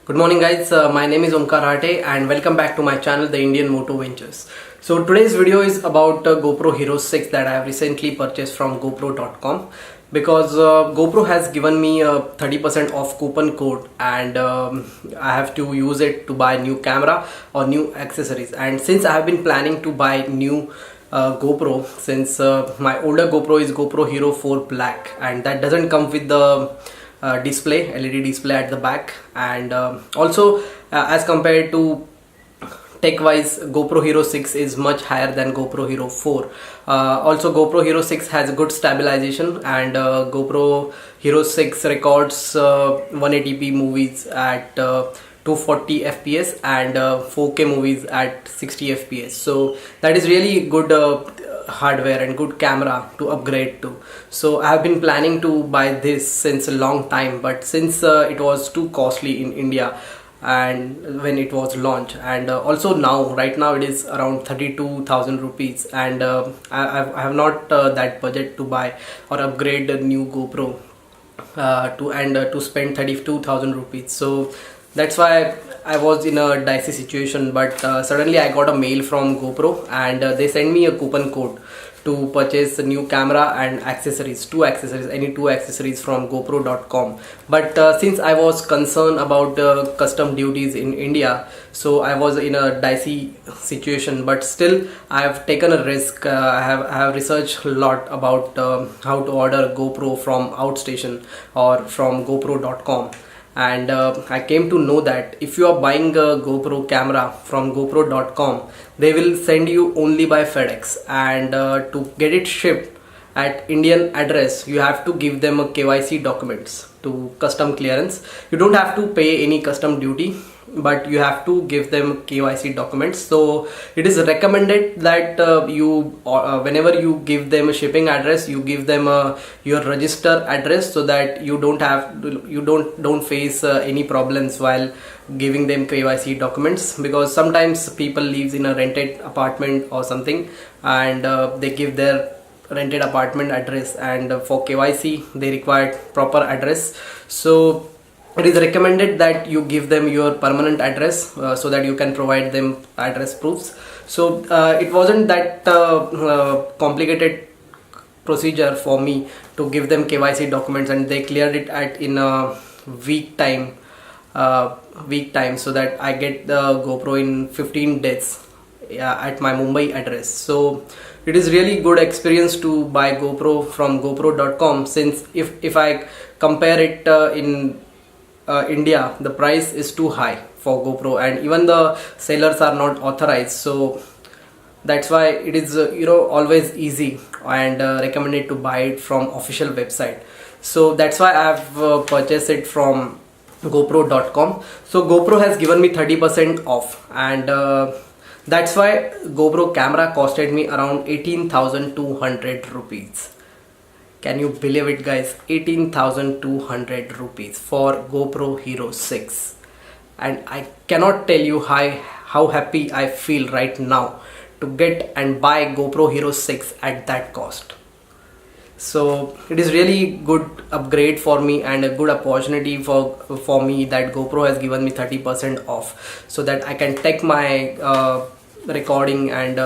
Good morning guys, my name is Omkar Hate and welcome back to my channel The Indian Moto Ventures. So today's video is about GoPro Hero 6 that I have recently purchased from GoPro.com because GoPro has given me a 30% off coupon code and I have to use it to buy new camera or new accessories. And since I have been planning to buy new GoPro, since my older GoPro is GoPro Hero 4 Black and that doesn't come with the display, LED display at the back, and also as compared to tech wise, GoPro Hero 6 is much higher than GoPro Hero 4. Also GoPro Hero 6 has good stabilization and GoPro Hero 6 records 180p movies at 240 fps and 4K movies at 60 fps. So that is really good hardware and good camera to upgrade to. So I have been planning to buy this since a long time, but since it was too costly in India and when it was launched, and also now right now it is around 32,000 rupees, and I have not that budget to buy or upgrade a new GoPro to spend 32,000 rupees. So that's why I was in a dicey situation, but suddenly I got a mail from GoPro and they sent me a coupon code to purchase a new camera and accessories, any two accessories from GoPro.com. But since I was concerned about the custom duties in India, so I was in a dicey situation, but still I have taken a risk. I have researched a lot about how to order GoPro from outstation or from GoPro.com. And I came to know that if you are buying a GoPro camera from GoPro.com, they will send you only by FedEx, and to get it shipped at Indian address you have to give them a KYC documents to custom clearance. You don't have to pay any custom duty, but you have to give them KYC documents. So it is recommended that whenever you give them a shipping address, you give them your register address, so that you don't face any problems while giving them KYC documents, because sometimes people lives in a rented apartment or something and they give their rented apartment address, and for KYC they require proper address. So it is recommended that you give them your permanent address so that you can provide them address proofs. So it wasn't that complicated procedure for me to give them KYC documents, and they cleared it in a week time, so that I get the GoPro in 15 days at my Mumbai address. So it is really good experience to buy GoPro from GoPro.com, since if I compare it in India, the price is too high for GoPro and even the sellers are not authorized. So that's why it is always easy and recommended to buy it from official website. So that's why I have purchased it from GoPro.com. So GoPro has given me 30% off, and that's why GoPro camera costed me around 18,200 rupees. Can you believe it, guys? 18,200 rupees for GoPro Hero 6. And I cannot tell you how happy I feel right now to get and buy GoPro Hero 6 at that cost. So it is really good upgrade for me and a good opportunity for me that GoPro has given me 30% off, so that I can take my recording and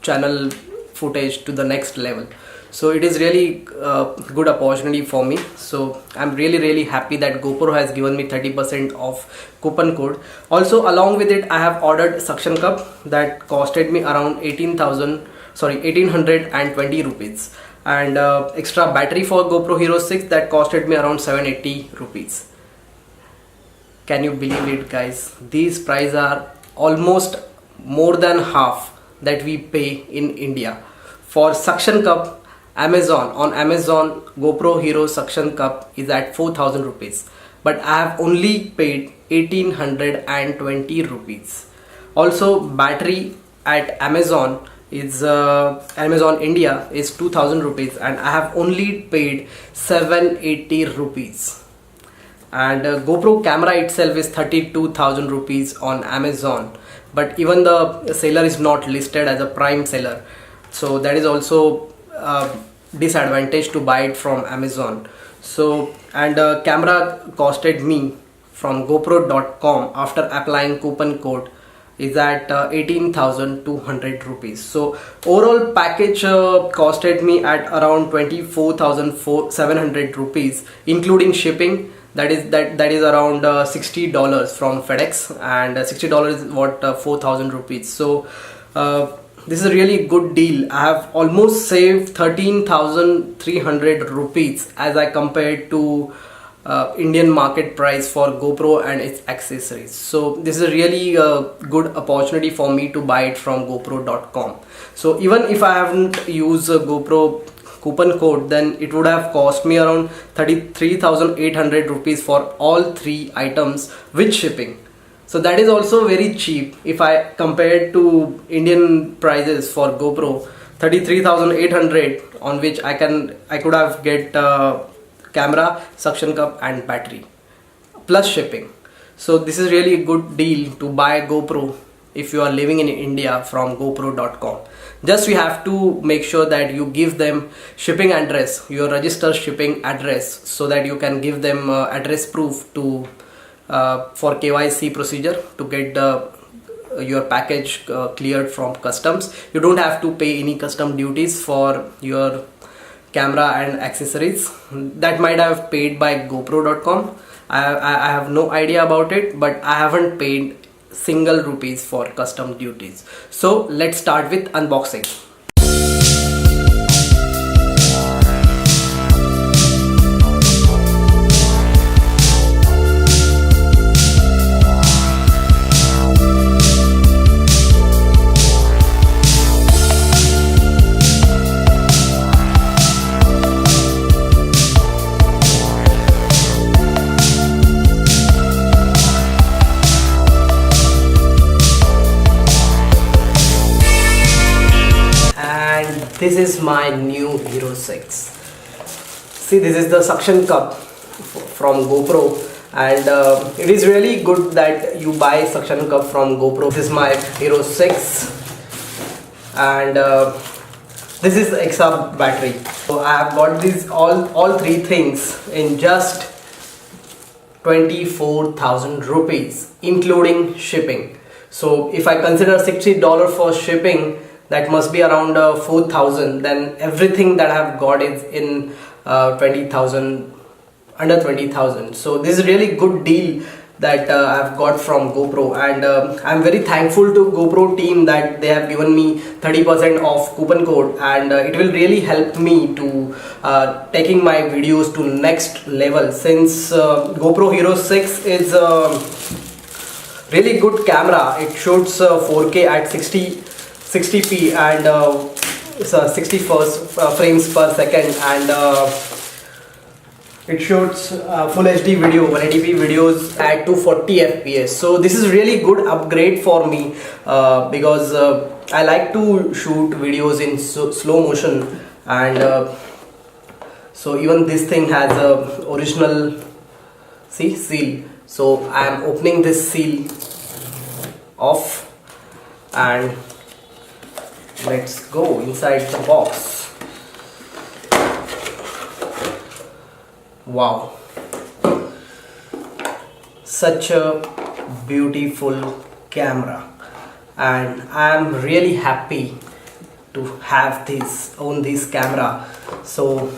channel footage to the next level. So it is really good opportunity for me. So I'm really happy that GoPro has given me 30% off coupon code. Also along with it I have ordered suction cup that costed me around 1820 rupees, and extra battery for GoPro Hero 6 that costed me around 780 rupees. Can you believe it, guys? These prices are almost more than half that we pay in India. For suction cup, on Amazon GoPro Hero suction cup is at 4,000 rupees, but I have only paid 1,820 rupees. Also battery at Amazon is Amazon India is 2,000 rupees, and I have only paid 780 rupees. And GoPro camera itself is 32,000 rupees on Amazon, but even the seller is not listed as a prime seller, so that is also disadvantage to buy it from Amazon. So, and camera costed me from GoPro.com after applying coupon code is at 18,200 rupees. So overall package costed me at around 24,700 rupees including shipping. That is around $60 from FedEx, and $60 is what 4,000 rupees. So this is a really good deal. I have almost saved 13,300 rupees as I compared to Indian market price for GoPro and its accessories. So this is a really good opportunity for me to buy it from GoPro.com. So even if I haven't used a GoPro coupon code, then it would have cost me around 33,800 rupees for all 3 items with shipping. So that is also very cheap if I compare to Indian prices for GoPro. 33,800, on which I could have get camera, suction cup and battery plus shipping. So this is really a good deal to buy GoPro if you are living in India from GoPro.com. Just you have to make sure that you give them shipping address, your registered shipping address, so that you can give them address proof to for KYC procedure to get your package cleared from customs. You don't have to pay any custom duties for your camera and accessories. That might have paid by GoPro.com. I have no idea about it, but I haven't paid single rupees for custom duties. So let's start with unboxing. This is my new Hero 6. See, this is the suction cup from GoPro, and it is really good that you buy suction cup from GoPro. This is my Hero 6, and this is extra battery. So I have got these all 3 things in just 24,000 rupees including shipping. So if I consider $60 for shipping, that must be around 4,000. Then everything that I have got is in 20,000, under 20,000. So this is really good deal that I've got from GoPro, and I'm very thankful to GoPro team that they have given me 30% off coupon code, and it will really help me to taking my videos to next level, since GoPro Hero 6 is really good camera. It shoots 4K at 60p and 60 frames per second, and it shoots full HD video, 180p videos at 240 fps. So this is really good upgrade for me because I like to shoot videos in slow motion, and so even this thing has a original seal. So I am opening this seal off, and let's go inside the box. Wow, such a beautiful camera, and I am really happy to have own this camera. So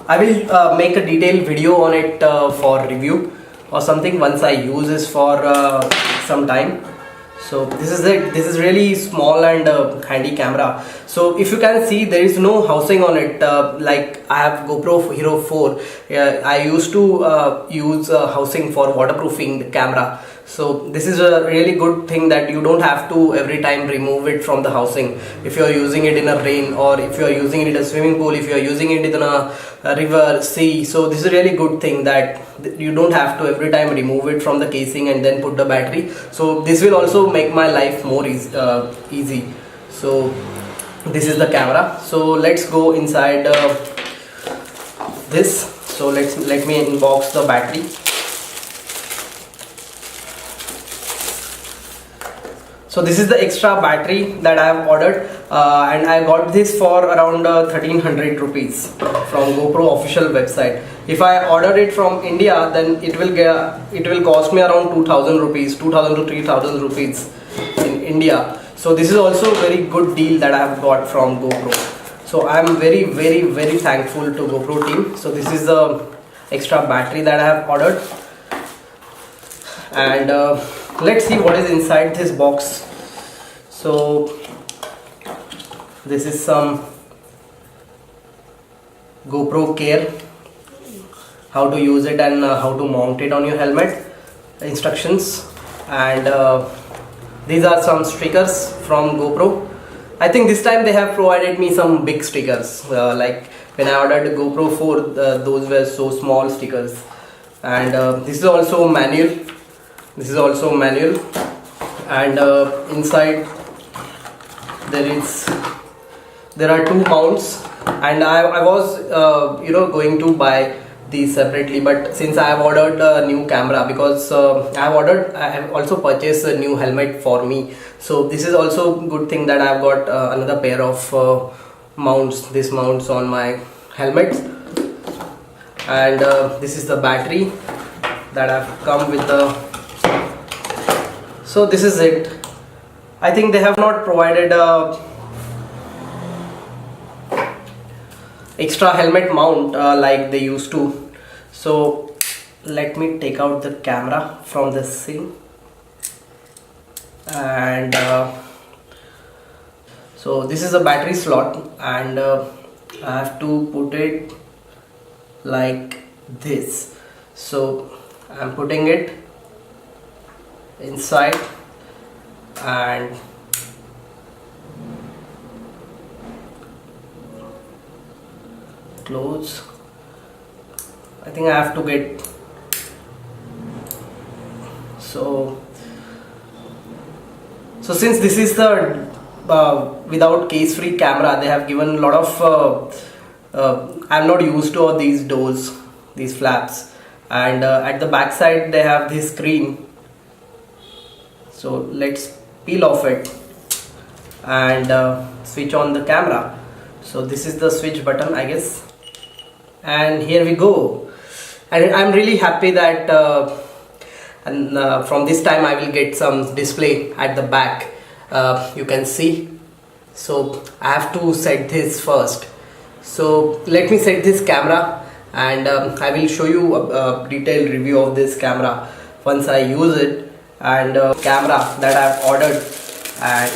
I will make a detailed video on it for review or something once I use this for some time. So this is it. This is really small and handy camera. So if you can see, there is no housing on it. Like I have GoPro Hero 4. I used to use housing for waterproofing the camera. So this is a really good thing that you don't have to every time remove it from the housing. If you are using it in a rain, or if you are using it in a swimming pool, if you are using it in a river, sea. So this is a really good thing that you don't have to every time remove it from the casing and then put the battery. So this will also make my life more easy. So this is the camera. So let's go inside this. So let me unbox the battery. So this is the extra battery that I have ordered, and I got this for around 1300 rupees from GoPro official website. If I order it from India, then it will cost me around 2000 rupees, 2000 to 3000 rupees in India. So this is also a very good deal that I have got from GoPro. So I am very thankful to GoPro team. So this is the extra battery that I have ordered, and let's see what is inside this box. So this is some GoPro Care, how to use it and how to mount it on your helmet, instructions, and these are some stickers from GoPro. I think this time they have provided me some big stickers, like when I ordered the GoPro 4, those were so small stickers. And this is also manual. This is also manual, and inside there are two mounts, and I was going to buy these separately, but since I have ordered a new camera, because I have also purchased a new helmet for me, so this is also good thing that I have got another pair of mounts, this mounts on my helmets. And this is the battery that have come with the. So this is it. I think they have not provided a extra helmet mount like they used to. So let me take out the camera from this thing, and so this is a battery slot, and I have to put it like this. So I'm putting it inside and close. I think I have to get so since this is the without case free camera, they have given a lot of I'm not used to all these doors, these flaps, and at the back side they have this screen. So let's peel off it and switch on the camera. So this is the switch button, I guess, and here we go. And I'm really happy that from this time I will get some display at the back, you can see. So I have to set this first. So let me set this camera, and I will show you a detailed review of this camera once I use it. And camera that I have ordered, and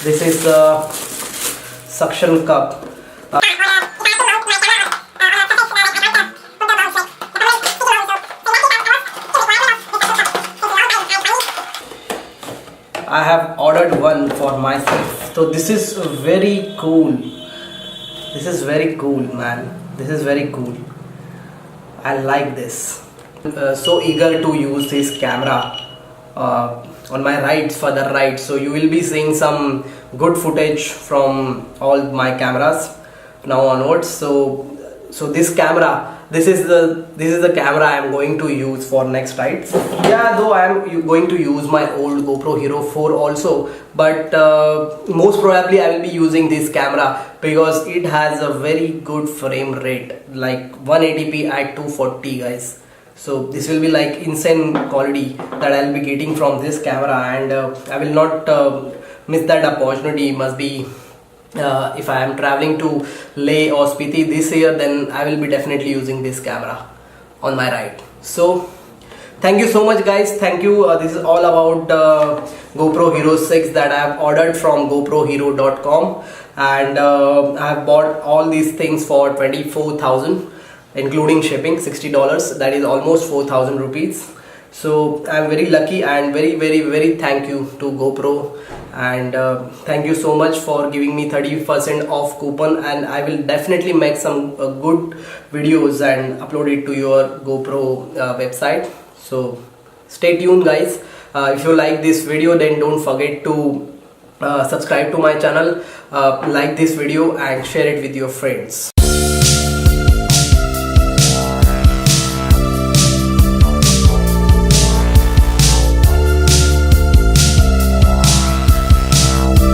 this is the suction cup. I have ordered one for myself. So this is very cool. This is very cool, man. This is very cool. I like this. So eager to use this camera on my rides, further rides. So you will be seeing some good footage from all my cameras now onwards. So this camera, this is the camera I am going to use for next rides. Yeah, though I am going to use my old GoPro Hero 4 also, but most probably I will be using this camera because it has a very good frame rate, like 180p at 240, guys. So this will be like insane quality that I will be getting from this camera, and I will not miss that opportunity. Must be if I am traveling to Leh or Spiti this year, then I will be definitely using this camera on my ride. So thank you so much, guys. Thank you. This is all about GoPro Hero 6 that I have ordered from GoProHero.com, and I have bought all these things for 24,000. Including shipping, $60, that is almost 4,000 rupees. So I'm very lucky and very thank you to GoPro, and thank you so much for giving me 30% off coupon, and I will definitely make some good videos and upload it to your GoPro website. So stay tuned, guys. If you like this video, then don't forget to subscribe to my channel, like this video and share it with your friends.